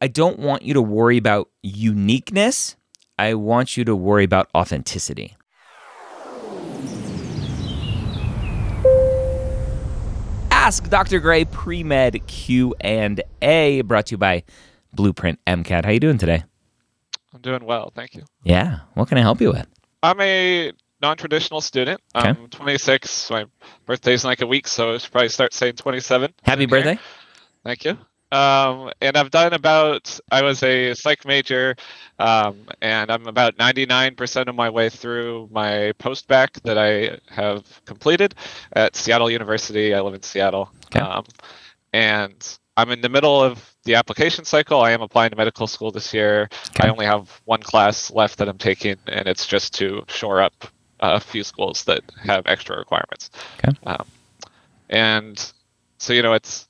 I don't want you to worry about uniqueness. I want you to worry about authenticity. Ask Dr. Gray Pre-Med Q&A, brought to you by Blueprint MCAT. How you doing today? I'm doing well, thank you. Yeah. What can I help you with? I'm a non-traditional student. Okay. I'm 26. My birthday's in like a week, so I should probably start saying 27. Happy soon here. birthday. Thank you. And I was a psych major, and I'm about 99% of my way through my post-bac that I have completed at Seattle University. I live in Seattle. Okay. And I'm in the middle of the application cycle. I am applying to medical school this year. Okay. I only have one class left that I'm taking, and it's just to shore up a few schools that have extra requirements. Okay. And so, it's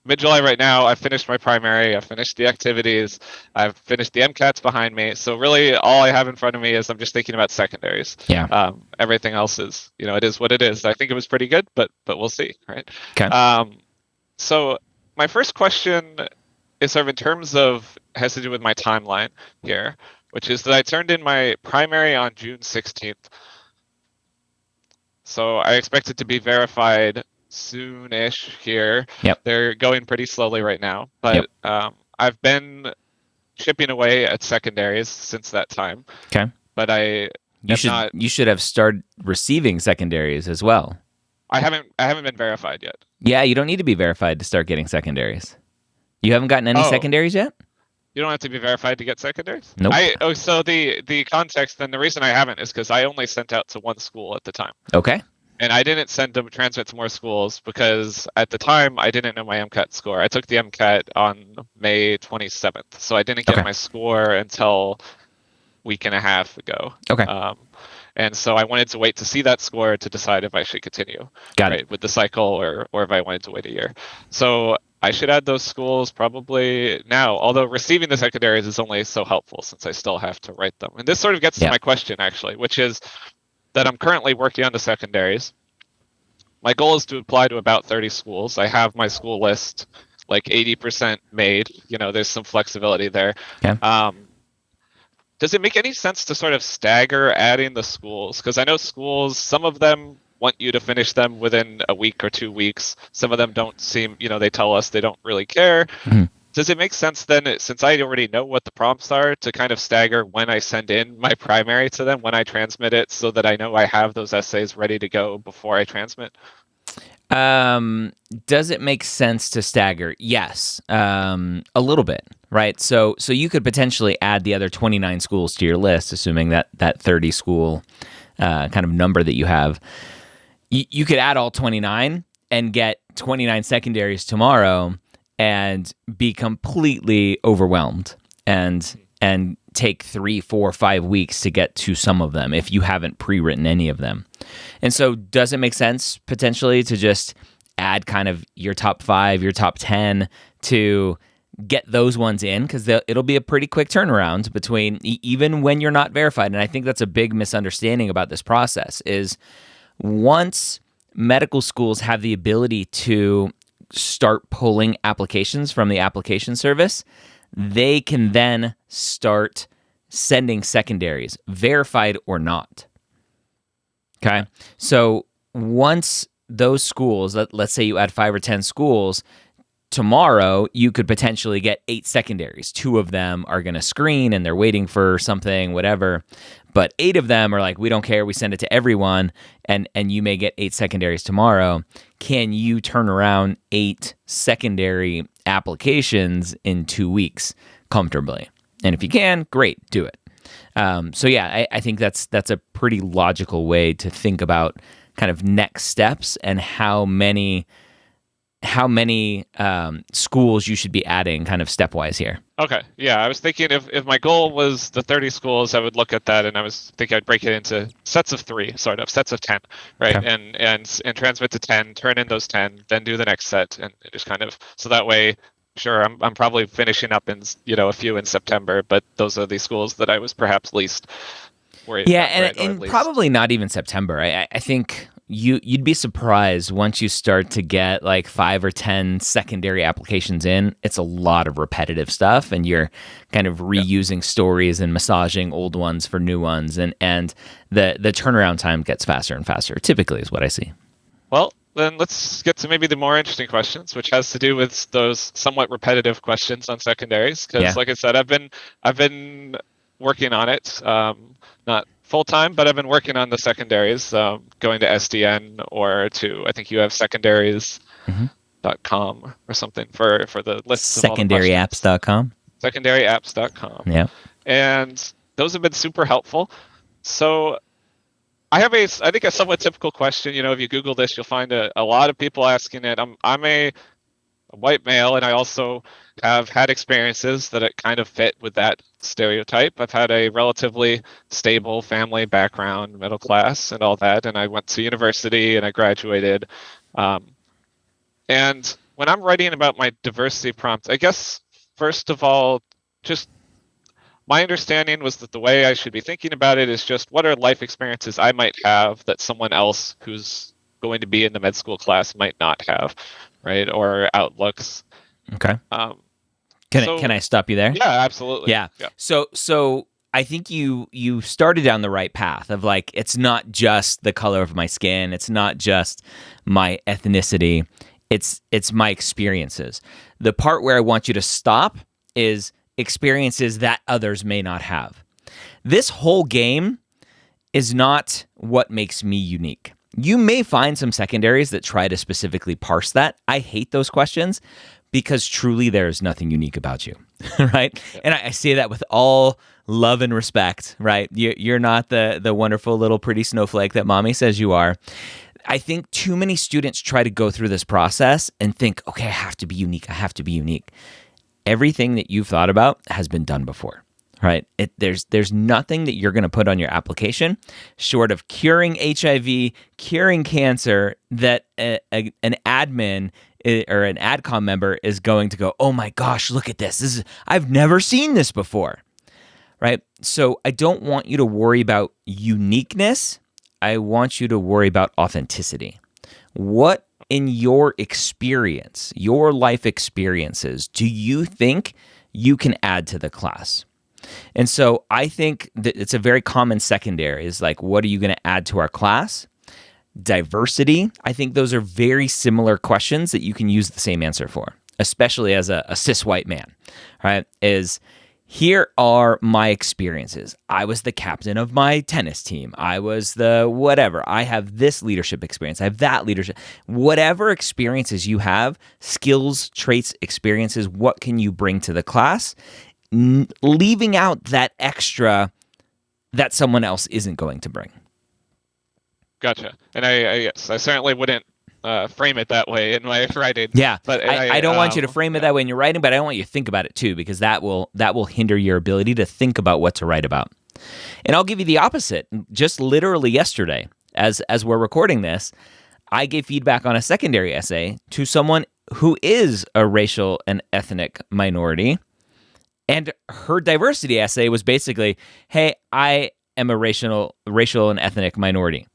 mid-July right now. I've finished my primary. I've finished the activities. I've finished the MCATs behind me. So really all I have in front of me is I'm just thinking about secondaries. Yeah. Everything else is, it is what it is. I think it was pretty good, but we'll see, right? Okay. So my first question is sort of in terms of, has to do with my timeline here, which is that I turned in my primary on June 16th. So I expect it to be verified soon-ish here. Yep. They're going pretty slowly right now, but I've been chipping away at secondaries since that time. Okay. But you should have started receiving secondaries as well. I haven't been verified yet. Yeah, you don't need to be verified to start getting secondaries. You haven't gotten any secondaries yet? You don't have to be verified to get secondaries? Nope. So the context, then the reason I haven't is because I only sent out to one school at the time. Okay. And I didn't send them transmit to more schools because at the time I didn't know my MCAT score. I took the MCAT on May 27th, so I didn't get my score until a week and a half ago. Okay. And so I wanted to wait to see that score to decide if I should continue with the cycle or if I wanted to wait a year. So I should add those schools probably now, although receiving the secondaries is only so helpful since I still have to write them. And this sort of gets to my question, actually, which is that I'm currently working on the secondaries. My goal is to apply to about 30 schools. I have my school list like 80% made. There's some flexibility there. Yeah. Does it make any sense to sort of stagger adding the schools? Because I know schools, some of them want you to finish them within a week or 2 weeks. Some of them don't seem, they tell us they don't really care. Mm-hmm. Does it make sense then, since I already know what the prompts are, to kind of stagger when I send in my primary to them, when I transmit it, so that I know I have those essays ready to go before I transmit? Does it make sense to stagger? Yes, a little bit, right? So you could potentially add the other 29 schools to your list, assuming that 30 school kind of number that you have. You could add all 29 and get 29 secondaries tomorrow and be completely overwhelmed and take 3, 4, 5 weeks to get to some of them if you haven't pre-written any of them. And so does it make sense potentially to just add kind of your top 5, your top 10 to get those ones in? Because it'll be a pretty quick turnaround between even when you're not verified. And I think that's a big misunderstanding about this process is once medical schools have the ability to start pulling applications from the application service, they can then start sending secondaries, verified or not. Okay? So once those schools, let's say you add 5 or 10 schools, tomorrow you could potentially get 8 secondaries. 2 of them are going to screen and they're waiting for something, whatever. But 8 of them are like, we don't care, we send it to everyone, and you may get 8 secondaries tomorrow. Can you turn around 8 secondary applications in 2 weeks comfortably? And if you can, great, do it. So yeah, I think that's a pretty logical way to think about kind of next steps and how many schools you should be adding kind of stepwise here. Okay. Yeah, I was thinking if my goal was the 30 schools, I would look at that, and I was thinking I'd break it into sets of 3, sort of sets of 10, right? Okay. And transmit to 10, turn in those 10, then do the next set, and just kind of so that way. Sure, I'm probably finishing up in a few in September, but those are the schools that I was perhaps least worried. Yeah, and probably not even September. I think you'd be surprised once you start to get like 5 or 10 secondary applications in. It's a lot of repetitive stuff, and you're kind of reusing stories and massaging old ones for new ones, and the turnaround time gets faster and faster. Typically, is what I see. Well, then let's get to maybe the more interesting questions, which has to do with those somewhat repetitive questions on secondaries. Because, like I said, I've been working on it, not full time, but I've been working on the secondaries, going to SDN or to, I think you have secondaries.com or something for the list of all the questions. Secondaryapps.com. Secondaryapps.com. Yeah. And those have been super helpful. So I have I think a somewhat typical question. If you Google this, you'll find a lot of people asking it. I'm a white male, and I also have had experiences that it kind of fit with that stereotype. I've had a relatively stable family background, middle class, and all that, and I went to university and I graduated. And when I'm writing about my diversity prompt, I guess first of all, just my understanding was that the way I should be thinking about it is just what are life experiences I might have that someone else who's going to be in the med school class might not have, right? Or outlooks. Okay. Can I stop you there? Yeah, absolutely. Yeah. So I think you started down the right path of like, it's not just the color of my skin, it's not just my ethnicity, it's my experiences. The part where I want you to stop is experiences that others may not have. This whole game is not what makes me unique. You may find some secondaries that try to specifically parse that. I hate those questions because truly there's nothing unique about you, right? Yeah. And I say that with all love and respect, right? You're not the wonderful little pretty snowflake that mommy says you are. I think too many students try to go through this process and think, okay, I have to be unique. I have to be unique. Everything that you've thought about has been done before, right? There's nothing that you're going to put on your application short of curing HIV, curing cancer, that an admin or an AdCom member is going to go, oh my gosh, look at this. I've never seen this before, right? So I don't want you to worry about uniqueness. I want you to worry about authenticity. What in your experience, your life experiences, do you think you can add to the class? And so I think that it's a very common secondary is like, what are you going to add to our class? Diversity. I think those are very similar questions that you can use the same answer for, especially as a cis white man, right? Here are my experiences. I was the captain of my tennis team. I was the whatever. I have this leadership experience. I have that leadership. Whatever experiences you have, skills, traits, experiences, what can you bring to the class? Leaving out that extra that someone else isn't going to bring. Gotcha. And I certainly wouldn't frame it that way in my writing. Yeah, but I don't want you to frame it that way in your writing, but I don't want you to think about it too, because that will hinder your ability to think about what to write about. And I'll give you the opposite. Just literally yesterday, as we're recording this, I gave feedback on a secondary essay to someone who is a racial and ethnic minority, and her diversity essay was basically, "Hey, I am a racial and ethnic minority,"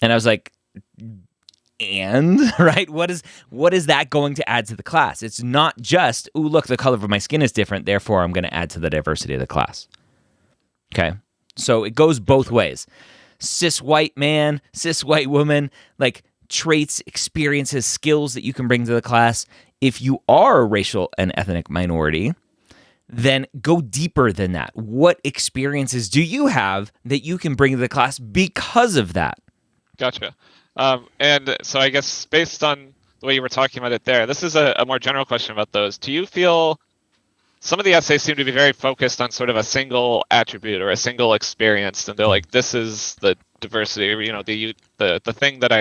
and I was like, and right, what is that going to add to the class? It's not just, ooh, look, the color of my skin is different, therefore I'm going to add to the diversity of the class. Okay, so it goes both ways. Cis white man, cis white woman, like traits, experiences, skills that you can bring to the class. If you are a racial and ethnic minority, then go deeper than that. What experiences do you have that you can bring to the class because of that? Gotcha. And so I guess based on the way you were talking about it there, this is a more general question about those. Do you feel some of the essays seem to be very focused on sort of a single attribute or a single experience, and they're like, this is the diversity, the thing that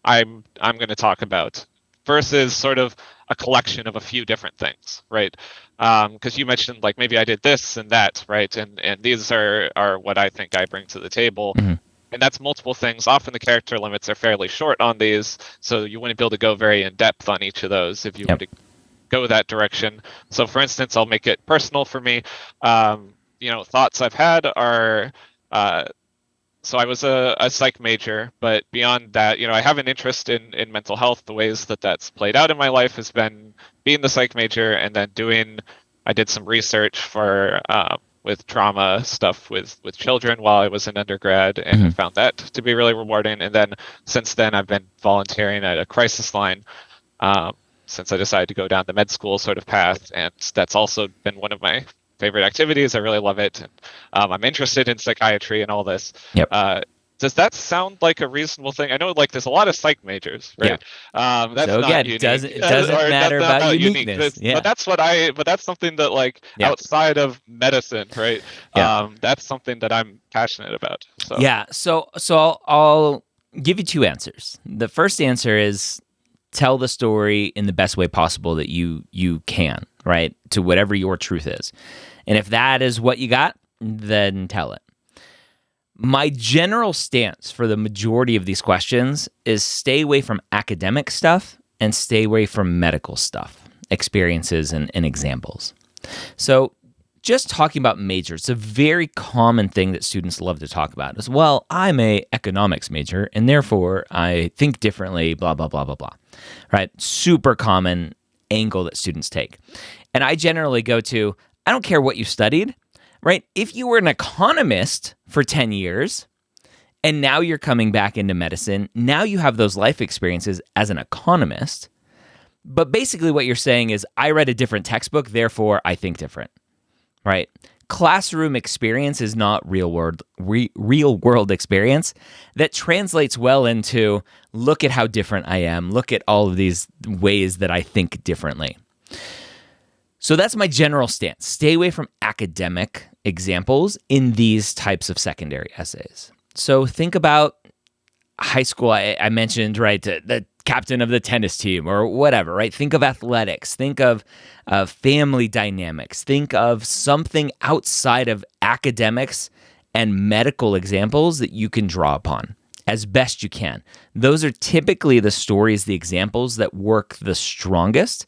I'm going to talk about, versus sort of a collection of a few different things, right? Because you mentioned like maybe I did this and that, right? And these are what I think I bring to the table. Mm-hmm. And that's multiple things. Often the character limits are fairly short on these, so you wouldn't be able to go very in depth on each of those if you were to go that direction. So for instance, I'll make it personal for me. Thoughts I've had are so I was a psych major, but beyond that, I have an interest in mental health. The ways that that's played out in my life has been being the psych major and then I did some research for with trauma stuff with children while I was in undergrad, and I found that to be really rewarding. And then since then, I've been volunteering at a crisis line since I decided to go down the med school sort of path, and that's also been one of my favorite activities. I really love it. And, I'm interested in psychiatry and all this. Yep. Does that sound like a reasonable thing? I know there's a lot of psych majors, right? Yeah. That's so not again, unique. it doesn't matter about uniqueness. But that's something that outside of medicine, right? Yeah. That's something that I'm passionate about. So yeah. So I'll give you two answers. The first answer is tell the story in the best way possible that you can, right? To whatever your truth is. And if that is what you got, then tell it. My general stance for the majority of these questions is stay away from academic stuff and stay away from medical stuff, experiences and examples. So just talking about majors, it's a very common thing that students love to talk about is, well, I'm a economics major and therefore I think differently, blah, blah, blah, blah, blah, right? Super common angle that students take. And I generally go to, I don't care what you studied, right? If you were an economist for 10 years and now you're coming back into medicine, now you have those life experiences as an economist. But basically what you're saying is, I read a different textbook, therefore I think different, right? Classroom experience is not real world experience that translates well into, look at how different I am. Look at all of these ways that I think differently. So that's my general stance. Stay away from academic examples in these types of secondary essays. So think about high school. I mentioned, right, the captain of the tennis team or whatever, right? Think of athletics. Think of family dynamics. Think of something outside of academics and medical examples that you can draw upon as best you can. Those are typically the stories, the examples that work the strongest,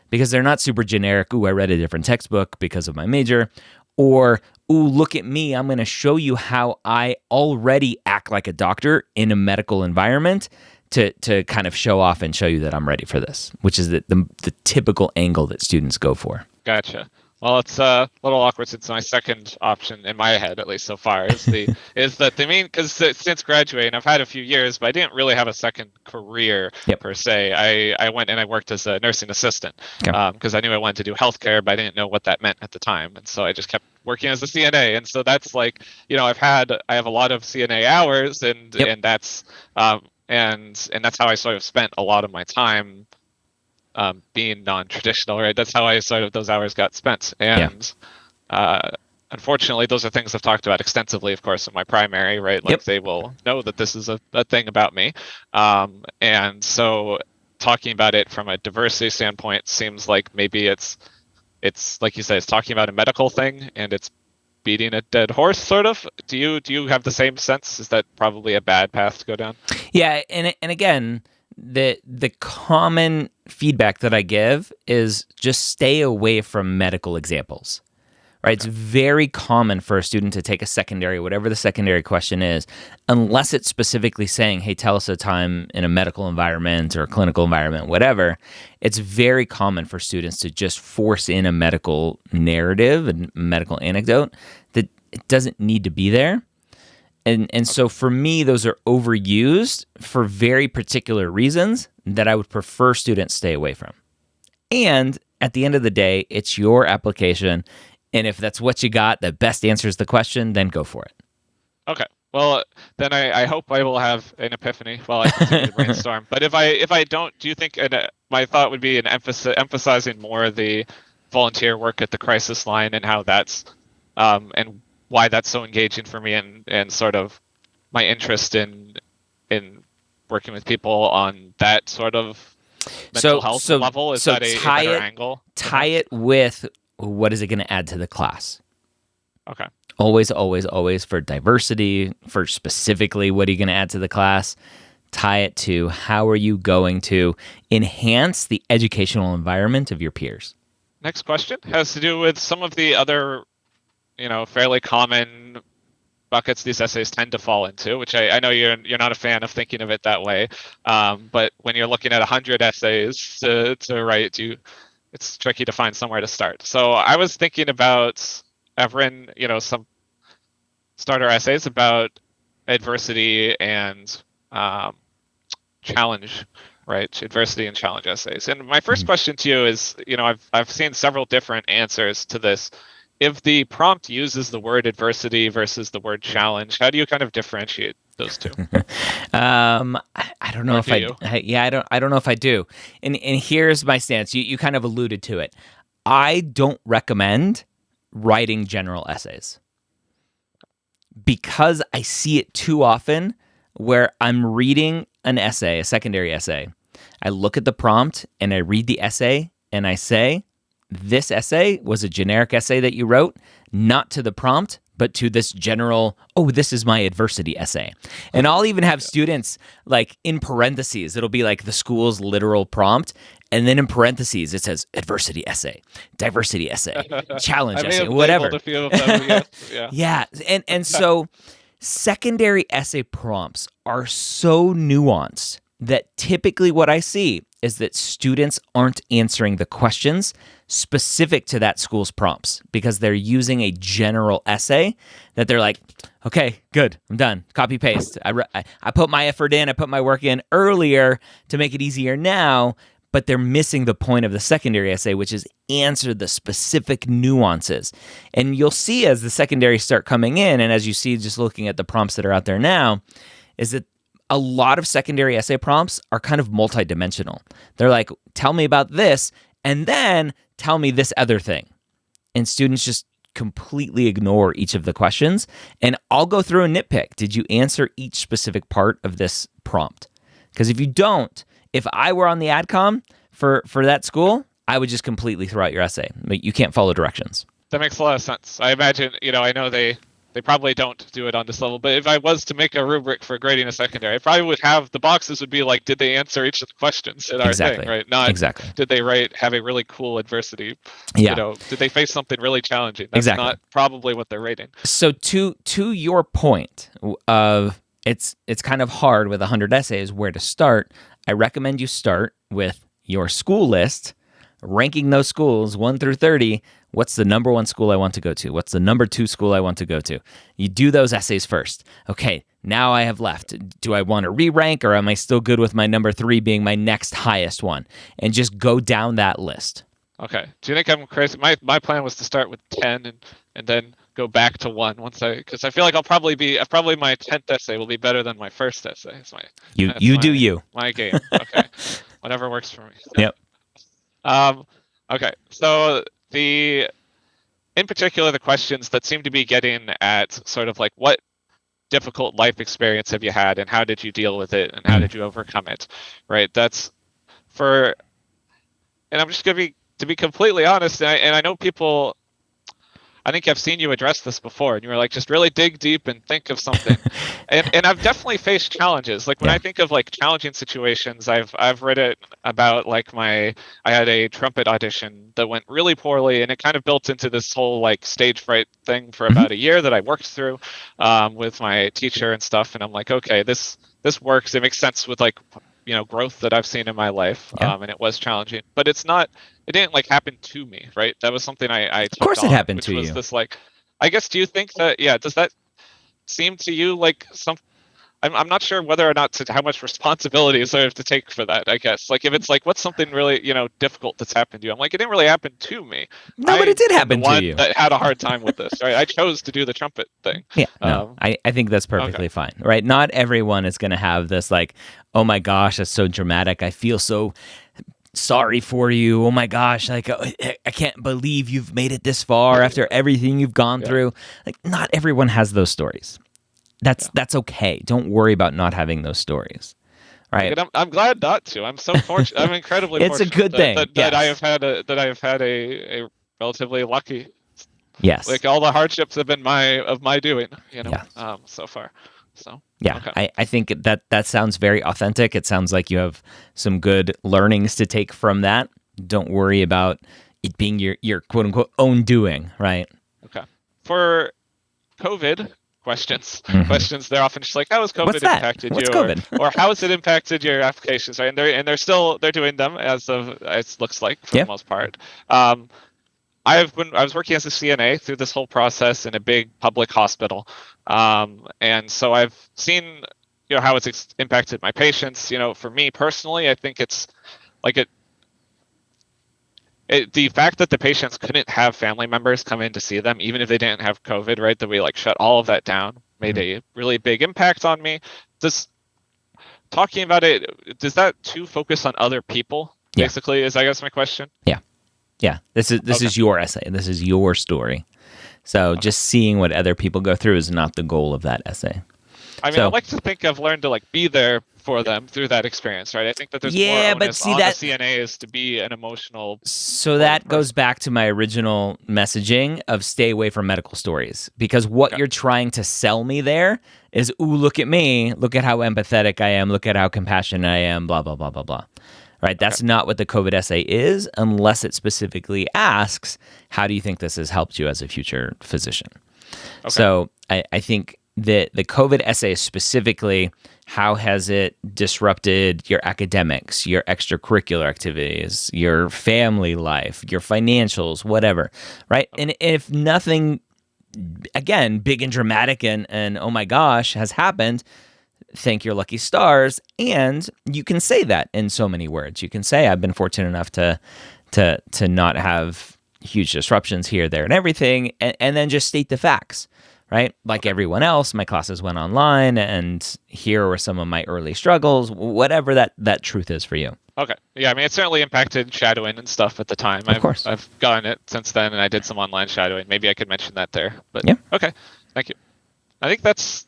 because they're not super generic. Ooh, I read a different textbook because of my major. Or, ooh, look at me. I'm going to show you how I already act like a doctor in a medical environment to kind of show off and show you that I'm ready for this, which is the typical angle that students go for. Gotcha. Well, it's a little awkward since my second option in my head, at least so far, is that they mean, because since graduating, I've had a few years, but I didn't really have a second career per se. I went and I worked as a nursing assistant because I knew I wanted to do healthcare, but I didn't know what that meant at the time, and so I just kept working as a CNA. And so that's I have a lot of CNA hours, and that's and that's how I sort of spent a lot of my time. Being non-traditional, right? That's how those hours got spent. And unfortunately, those are things I've talked about extensively, of course, in my primary, right? They will know that this is a thing about me. And so talking about it from a diversity standpoint seems like maybe it's like you say, it's talking about a medical thing and it's beating a dead horse, sort of. Do you have the same sense? Is that probably a bad path to go down? Yeah, and again, the common feedback that I give is just stay away from medical examples, right? Okay. It's very common for a student to take a secondary, whatever the secondary question is, unless it's specifically saying, hey, tell us a time in a medical environment or a clinical environment, whatever. It's very common for students to just force in a medical narrative and medical anecdote that it doesn't need to be there. And so for me, those are overused for very particular reasons that I would prefer students stay away from. And at the end of the day, it's your application. And if that's what you got that best answers the question, then go for it. Okay. Well, then I hope I will have an epiphany while I continue to brainstorm. But if I don't, do you think my thought would be emphasizing more the volunteer work at the crisis line and how that's and why that's so engaging for me and sort of my interest in working with people on that sort of mental health level? Is that a better angle? Tie it with what is it going to add to the class? Okay. Always, always, always for diversity, for specifically what are you going to add to the class? Tie it to how are you going to enhance the educational environment of your peers? Next question has to do with some of the other fairly common buckets these essays tend to fall into, which I know you're not a fan of thinking of it that way. But when you're looking at 100 essays to write, it's tricky to find somewhere to start. So I was thinking about, I've written, some starter essays about adversity and challenge, right? Adversity and challenge essays. And my first question to you is, I've seen several different answers to this. If the prompt uses the word adversity versus the word challenge, how do you kind of differentiate those two? I don't know if I don't know if I do. And here's my stance. You kind of alluded to it. I don't recommend writing general essays because I see it too often where I'm reading an essay, a secondary essay. I look at the prompt and I read the essay and I say, this essay was a generic essay that you wrote, not to the prompt, but to this general, this is my adversity essay. And I'll even have students, like, in parentheses, it'll be like the school's literal prompt, and then in parentheses it says adversity essay, diversity essay, challenge essay, whatever. A few of them, yes. Yeah. And so secondary essay prompts are so nuanced that typically what I see is that students aren't answering the questions specific to that school's prompts because they're using a general essay that they're like, okay, good, I'm done. Copy paste. I put my effort in, I put my work in earlier to make it easier now, but they're missing the point of the secondary essay, which is answer the specific nuances. And you'll see as the secondaries start coming in, and as you see just looking at the prompts that are out there now, is that a lot of secondary essay prompts are kind of multidimensional. They're like, tell me about this, and then tell me this other thing. And students just completely ignore each of the questions. And I'll go through and nitpick. Did you answer each specific part of this prompt? Because if you don't, if I were on the AdCom for that school, I would just completely throw out your essay. You can't follow directions. That makes a lot of sense. I imagine, I know they probably don't do it on this level, but if I was to make a rubric for grading a secondary, I probably would have the boxes would be like, did they answer each of the questions in our thing, right? Not exactly. Did they have a really cool adversity? Yeah. Did they face something really challenging? That's not probably what they're rating. So to your point of it's kind of hard with 100 essays where to start, I recommend you start with your school list, ranking those schools 1 through 30. What's the number 1 school I want to go to? What's the number 2 school I want to go to? You do those essays first. Okay, now I have left. Do I want to re-rank, or am I still good with my number 3 being my next highest one? And just go down that list. Okay. Do you think I'm crazy? My plan was to start with 10 and then go back to 1 because I feel like probably my 10th essay will be better than my first essay. You. My game. Okay. Whatever works for me. Yep. Okay. So in particular, the questions that seem to be getting at sort of like what difficult life experience have you had and how did you deal with it and how did you overcome it, right? And I'm just going to be completely honest, and I know people, I think I've seen you address this before, and you were like, just really dig deep and think of something. and I've definitely faced challenges. Like when I think of like challenging situations, I've read it about like I had a trumpet audition that went really poorly, and it kind of built into this whole like stage fright thing for about a year that I worked through with my teacher and stuff. And I'm like, okay, this works. It makes sense with like, growth that I've seen in my life. And it was challenging, but it didn't like happen to me, right? That was something I of course it happened to you. This like, I guess, do you think that, does that seem to you like I'm not sure whether or not how much responsibility is there to take for that, I guess. Like if it's like, what's something really, difficult that's happened to you? I'm like, it didn't really happen to me. No, but it did happen to you. That had a hard time with this, right? I chose to do the trumpet thing. Yeah, no, I think that's perfectly fine, right? Not everyone is going to have this like, oh my gosh, that's so dramatic. I feel so sorry for you. Oh my gosh, like I can't believe you've made it this far after everything you've gone through. Like not everyone has those stories. That's okay. Don't worry about not having those stories, right? I'm glad not to. I'm so fortunate. I'm incredibly it's fortunate. A good thing that I have had a relatively lucky. Yes. Like all the hardships have been of my doing, so far. So yeah, okay. I think that sounds very authentic. It sounds like you have some good learnings to take from that. Don't worry about it being your quote unquote own doing, right? Okay. For COVID questions. Questions. They're often just like, how has COVID impacted What's you, COVID? or how has it impacted your applications? Right, and they're doing them as of it looks like for the most part. I was working as a CNA through this whole process in a big public hospital, and so I've seen how it's impacted my patients. For me personally, I think it's like the fact that the patients couldn't have family members come in to see them, even if they didn't have COVID, right? That we shut all of that down, made a really big impact on me. Talking about it, does that too focus on other people? Basically, is I guess my question. Yeah. This is your essay. This is your story. So just seeing what other people go through is not the goal of that essay. I mean, I like to think I've learned to be there for them through that experience, right? I think that there's more onus on the CNAs to be an emotional. So that goes back to my original messaging of stay away from medical stories, because what you're trying to sell me there is, ooh, look at me, look at how empathetic I am, look at how compassionate I am, blah, blah, blah, blah, blah. Right? That's not what the COVID essay is, unless it specifically asks, how do you think this has helped you as a future physician? So I think that the COVID essay is specifically, how has it disrupted your academics, your extracurricular activities, your family life, your financials, whatever, right? And if nothing, again, big and dramatic and oh my gosh has happened, thank your lucky stars. And you can say that in so many words. You can say, I've been fortunate enough to not have huge disruptions here, there, and everything, and then just state the facts. Right? Like everyone else, my classes went online, and here were some of my early struggles, whatever that truth is for you. Okay. Yeah, I mean, it certainly impacted shadowing and stuff at the time. Of course. I've gotten it since then, and I did some online shadowing. Maybe I could mention that there. But okay. Thank you. I think that's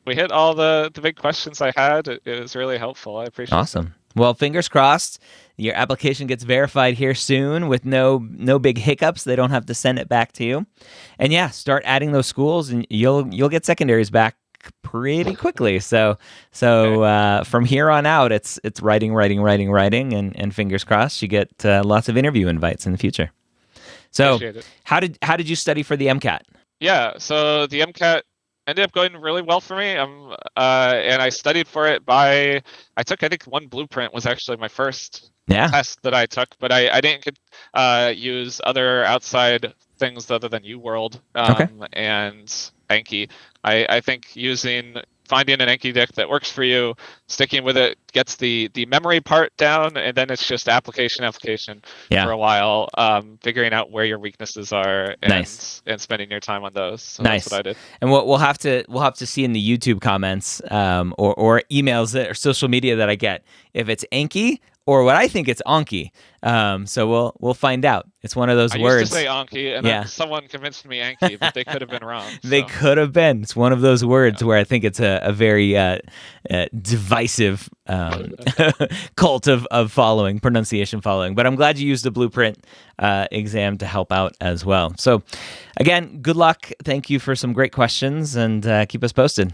we hit all the big questions I had. It was really helpful. I appreciate it. Awesome. Well, fingers crossed, your application gets verified here soon with no big hiccups. They don't have to send it back to you. And start adding those schools, and you'll get secondaries back pretty quickly. So from here on out, it's writing, and fingers crossed you get lots of interview invites in the future. So how did you study for the MCAT? Yeah, so the MCAT ended up going really well for me. And I studied for it I think one blueprint was actually my first test that I took, but I didn't use other outside things other than UWorld and Anki. I think finding an Anki deck that works for you, sticking with it, gets the memory part down, and then it's just application for a while, figuring out where your weaknesses are and spending your time on those. So that's what I did. And we'll have to see in the YouTube comments or emails or social media that I get if it's Anki or what I think it's Anki. So we'll find out. It's one of those words. I used to say Anki, and then someone convinced me Anki, but they could have been wrong. They could have been. It's one of those words where I think it's a very divisive cult of pronunciation following. But I'm glad you used the blueprint exam to help out as well. So again, good luck. Thank you for some great questions, and keep us posted.